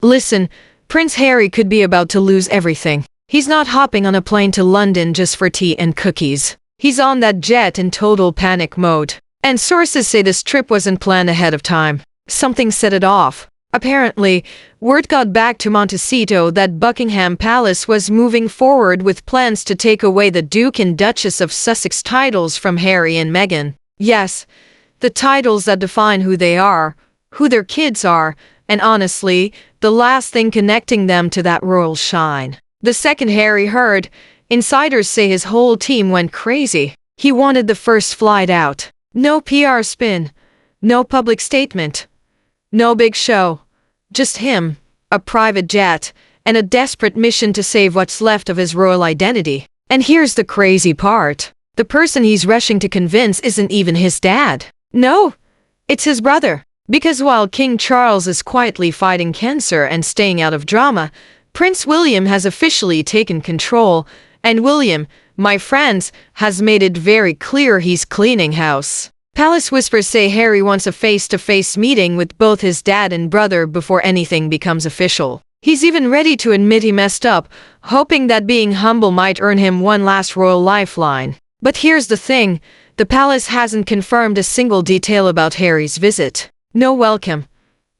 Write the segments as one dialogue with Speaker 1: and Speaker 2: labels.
Speaker 1: Listen, Prince Harry could be about to lose everything. He's not hopping on a plane to London just for tea and cookies. He's on that jet in total panic mode. And sources say this trip wasn't planned ahead of time. Something set it off. Apparently, word got back to Montecito that Buckingham Palace was moving forward with plans to take away the Duke and Duchess of Sussex titles from Harry and Meghan. Yes, the titles that define who they are, who their kids are, and honestly, the last thing connecting them to that royal shine. The second Harry heard, insiders say his whole team went crazy. He wanted the first flight out. No PR spin. No public statement. No big show. Just him, a private jet, and a desperate mission to save what's left of his royal identity. And here's the crazy part. The person he's rushing to convince isn't even his dad. No, it's his brother. Because while King Charles is quietly fighting cancer and staying out of drama, Prince William has officially taken control, and William, my friends, has made it very clear he's cleaning house. Palace whispers say Harry wants a face-to-face meeting with both his dad and brother before anything becomes official. He's even ready to admit he messed up, hoping that being humble might earn him one last royal lifeline. But here's the thing, the palace hasn't confirmed a single detail about Harry's visit. No welcome.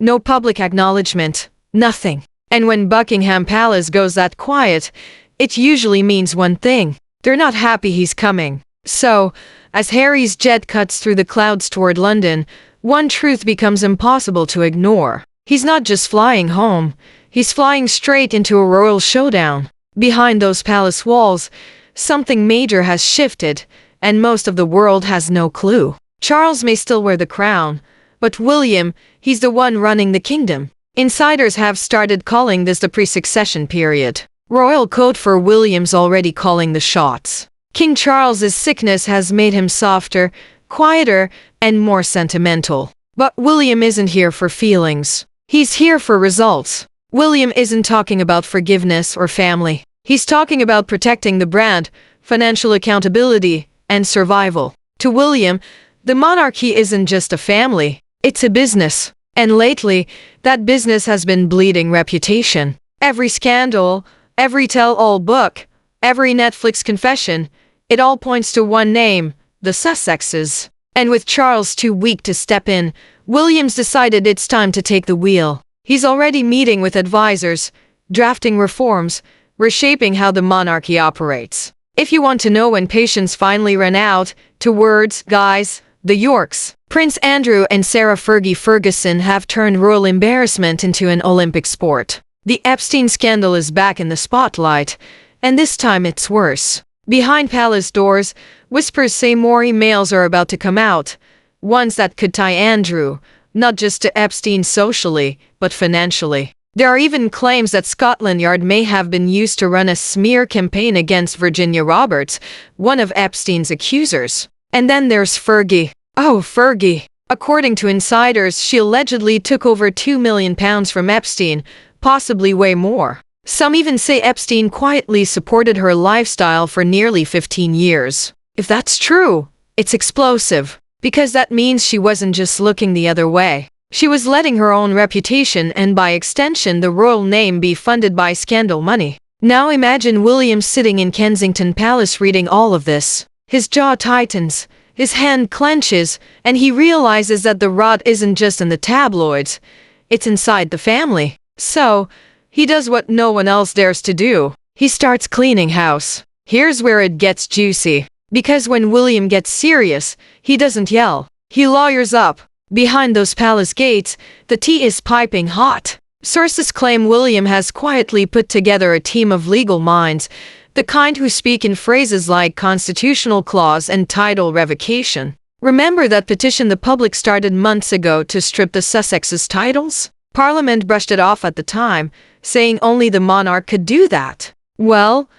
Speaker 1: No public acknowledgement. Nothing. And when Buckingham Palace goes that quiet, it usually means one thing. They're not happy he's coming. So, as Harry's jet cuts through the clouds toward London, one truth becomes impossible to ignore. He's not just flying home, he's flying straight into a royal showdown. Behind those palace walls, something major has shifted, and most of the world has no clue. Charles may still wear the crown, but William, he's the one running the kingdom. Insiders have started calling this the pre-succession period. Royal code for William's already calling the shots. King Charles's sickness has made him softer, quieter, and more sentimental. But William isn't here for feelings. He's here for results. William isn't talking about forgiveness or family. He's talking about protecting the brand, financial accountability, and survival. To William, the monarchy isn't just a family, it's a business. And lately, that business has been bleeding reputation. Every scandal, every tell-all book, every Netflix confession, it all points to one name, the Sussexes. And with Charles too weak to step in, William's decided it's time to take the wheel. He's already meeting with advisors, drafting reforms, reshaping how the monarchy operates. If you want to know when patience finally ran out, two words, guys, the Yorks. Prince Andrew and Sarah Fergie Ferguson have turned royal embarrassment into an Olympic sport. The Epstein scandal is back in the spotlight, and this time it's worse. Behind palace doors, whispers say more emails are about to come out, ones that could tie Andrew, not just to Epstein socially, but financially. There are even claims that Scotland Yard may have been used to run a smear campaign against Virginia Roberts, one of Epstein's accusers. And then there's Fergie. Oh, Fergie. According to insiders, she allegedly took over £2 million from Epstein, possibly way more. Some even say Epstein quietly supported her lifestyle for nearly 15 years. If that's true, it's explosive, because that means she wasn't just looking the other way. She was letting her own reputation and by extension the royal name be funded by scandal money. Now imagine William sitting in Kensington Palace reading all of this. His jaw tightens, his hand clenches, and he realizes that the rot isn't just in the tabloids, it's inside the family. So, he does what no one else dares to do. He starts cleaning house. Here's where it gets juicy. Because when William gets serious, he doesn't yell. He lawyers up. Behind those palace gates, the tea is piping hot. Sources claim William has quietly put together a team of legal minds, the kind who speak in phrases like constitutional clause and title revocation. Remember that petition the public started months ago to strip the Sussexes' titles? Parliament brushed it off at the time, saying only the monarch could do that. Well,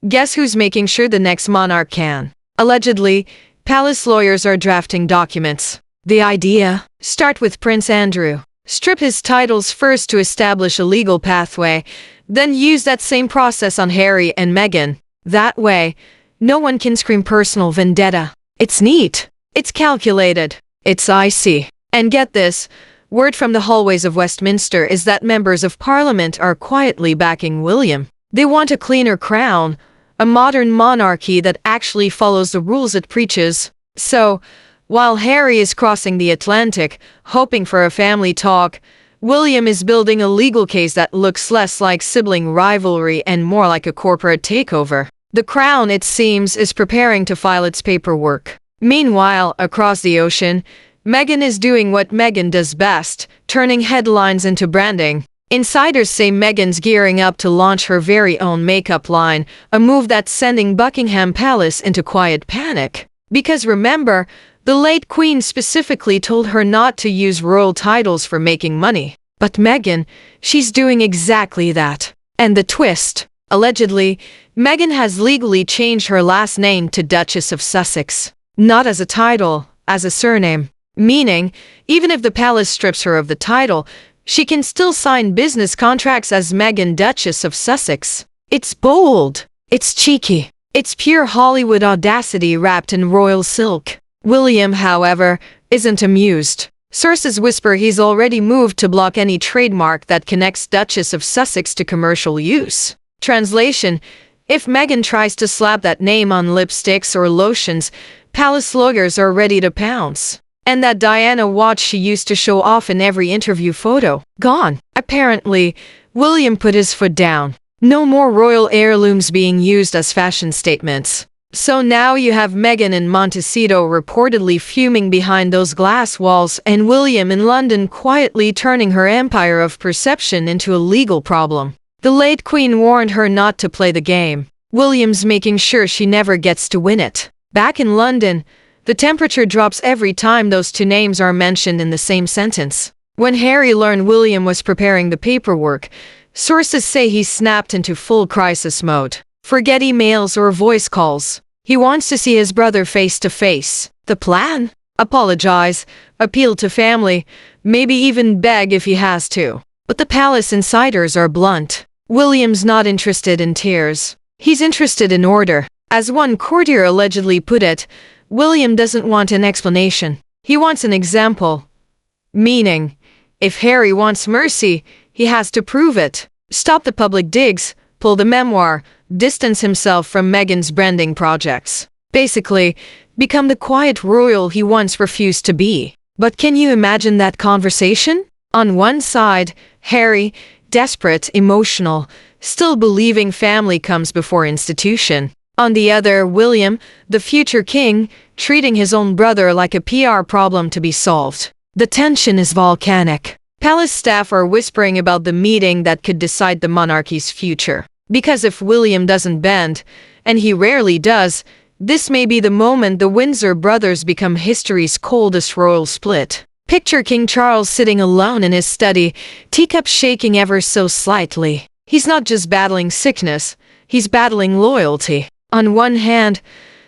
Speaker 1: guess who's making sure the next monarch can? Allegedly, palace lawyers are drafting documents. The idea? Start with Prince Andrew. Strip his titles first to establish a legal pathway, then use that same process on Harry and Meghan. That way, no one can scream personal vendetta. It's neat. It's calculated. It's icy. And get this, word from the hallways of Westminster is that members of Parliament are quietly backing William. They want a cleaner crown, a modern monarchy that actually follows the rules it preaches. So, while Harry is crossing the Atlantic, hoping for a family talk, William is building a legal case that looks less like sibling rivalry and more like a corporate takeover. The Crown, it seems, is preparing to file its paperwork. Meanwhile, across the ocean, Meghan is doing what Meghan does best, turning headlines into branding. Insiders say Meghan's gearing up to launch her very own makeup line, a move that's sending Buckingham Palace into quiet panic. Because remember, the late Queen specifically told her not to use royal titles for making money. But Meghan, she's doing exactly that. And the twist. Allegedly, Meghan has legally changed her last name to Duchess of Sussex. Not as a title, as a surname. Meaning, even if the palace strips her of the title, she can still sign business contracts as Meghan Duchess of Sussex. It's bold. It's cheeky. It's pure Hollywood audacity wrapped in royal silk. William, however, isn't amused. Sources whisper he's already moved to block any trademark that connects Duchess of Sussex to commercial use. Translation: if Meghan tries to slap that name on lipsticks or lotions, palace lawyers are ready to pounce. And that Diana watch she used to show off in every interview photo, gone. Apparently, William put his foot down. No more royal heirlooms being used as fashion statements. So now you have Meghan in Montecito reportedly fuming behind those glass walls and William in London quietly turning her empire of perception into a legal problem. The late Queen warned her not to play the game. William's making sure she never gets to win it. Back in London, the temperature drops every time those two names are mentioned in the same sentence. When Harry learned William was preparing the paperwork, sources say he snapped into full crisis mode. Forget emails or voice calls. He wants to see his brother face to face. The plan? Apologize, appeal to family, maybe even beg if he has to. But the palace insiders are blunt. William's not interested in tears. He's interested in order. As one courtier allegedly put it, William doesn't want an explanation. He wants an example. Meaning, if Harry wants mercy, he has to prove it. Stop the public digs, pull the memoir, distance himself from Meghan's branding projects. Basically, become the quiet royal he once refused to be. But can you imagine that conversation? On one side, Harry, desperate, emotional, still believing family comes before institution. On the other, William, the future king, treating his own brother like a PR problem to be solved. The tension is volcanic. Palace staff are whispering about the meeting that could decide the monarchy's future. Because if William doesn't bend, and he rarely does, this may be the moment the Windsor brothers become history's coldest royal split. Picture King Charles sitting alone in his study, teacup shaking ever so slightly. He's not just battling sickness, he's battling loyalty. On one hand,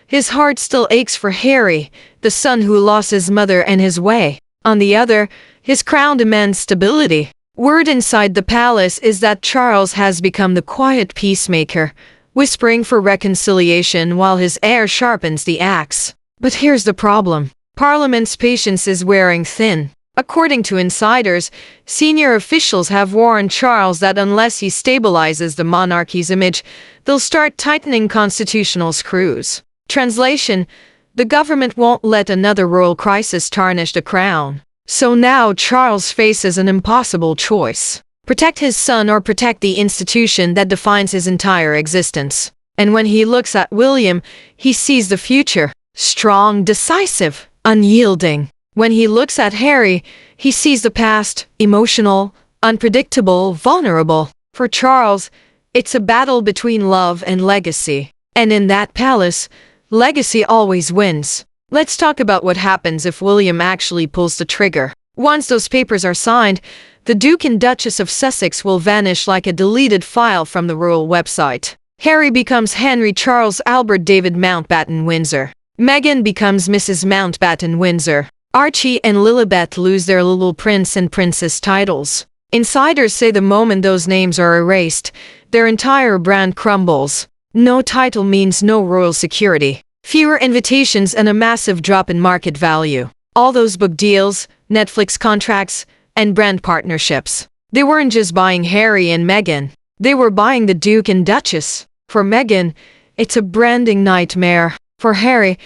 Speaker 1: his heart still aches for Harry, the son who lost his mother and his way. On the other, his crown demands stability. Word inside the palace is that Charles has become the quiet peacemaker, whispering for reconciliation while his heir sharpens the axe. But here's the problem. Parliament's patience is wearing thin. According to insiders, senior officials have warned Charles that unless he stabilizes the monarchy's image, they'll start tightening constitutional screws. Translation: the government won't let another royal crisis tarnish the crown. So now Charles faces an impossible choice. Protect his son or protect the institution that defines his entire existence. And when he looks at William, he sees the future. Strong, decisive, unyielding. When he looks at Harry, he sees the past, emotional, unpredictable, vulnerable. For Charles, it's a battle between love and legacy. And in that palace, legacy always wins. Let's talk about what happens if William actually pulls the trigger. Once those papers are signed, the Duke and Duchess of Sussex will vanish like a deleted file from the royal website. Harry becomes Henry Charles Albert David Mountbatten Windsor. Meghan becomes Mrs. Mountbatten Windsor. Archie and Lilibet lose their little prince and princess titles. Insiders say the moment those names are erased, their entire brand crumbles. No title means no royal security. Fewer invitations and a massive drop in market value. All those book deals, Netflix contracts, and brand partnerships. They weren't just buying Harry and Meghan. They were buying the Duke and Duchess. For Meghan, it's a branding nightmare. For Harry,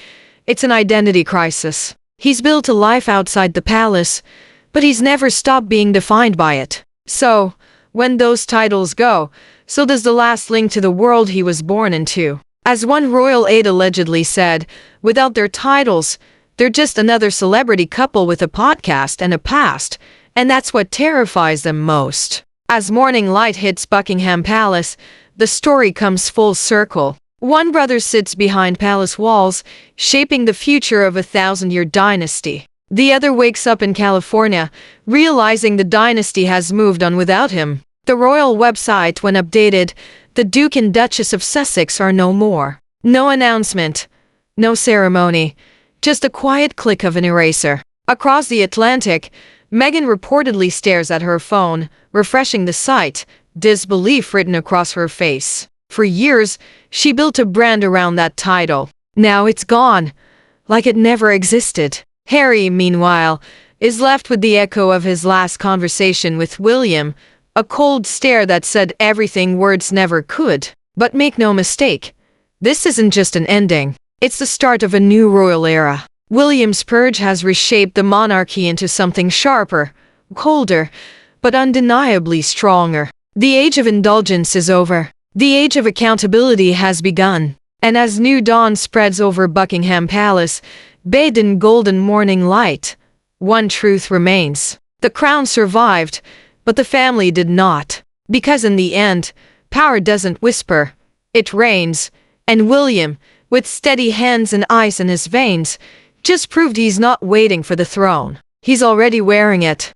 Speaker 1: it's an identity crisis. He's built a life outside the palace, but he's never stopped being defined by it. So, when those titles go, so does the last link to the world he was born into. As one royal aide allegedly said, without their titles, they're just another celebrity couple with a podcast and a past, and that's what terrifies them most. As morning light hits Buckingham Palace, the story comes full circle. One brother sits behind palace walls, shaping the future of a 1,000-year dynasty. The other wakes up in California, realizing the dynasty has moved on without him. The royal website, when updated, the Duke and Duchess of Sussex are no more. No announcement, no ceremony, just a quiet click of an eraser. Across the Atlantic, Meghan reportedly stares at her phone, refreshing the site, disbelief written across her face. For years, she built a brand around that title. Now it's gone, like it never existed. Harry, meanwhile, is left with the echo of his last conversation with William, a cold stare that said everything words never could. But make no mistake, this isn't just an ending. It's the start of a new royal era. William's purge has reshaped the monarchy into something sharper, colder, but undeniably stronger. The age of indulgence is over. The age of accountability has begun. And as new dawn spreads over Buckingham Palace, bathed in golden morning light, one truth remains. The crown survived, but the family did not. Because in the end, power doesn't whisper, it reigns. And William, with steady hands and ice in his veins, just proved he's not waiting for the throne. He's already wearing it.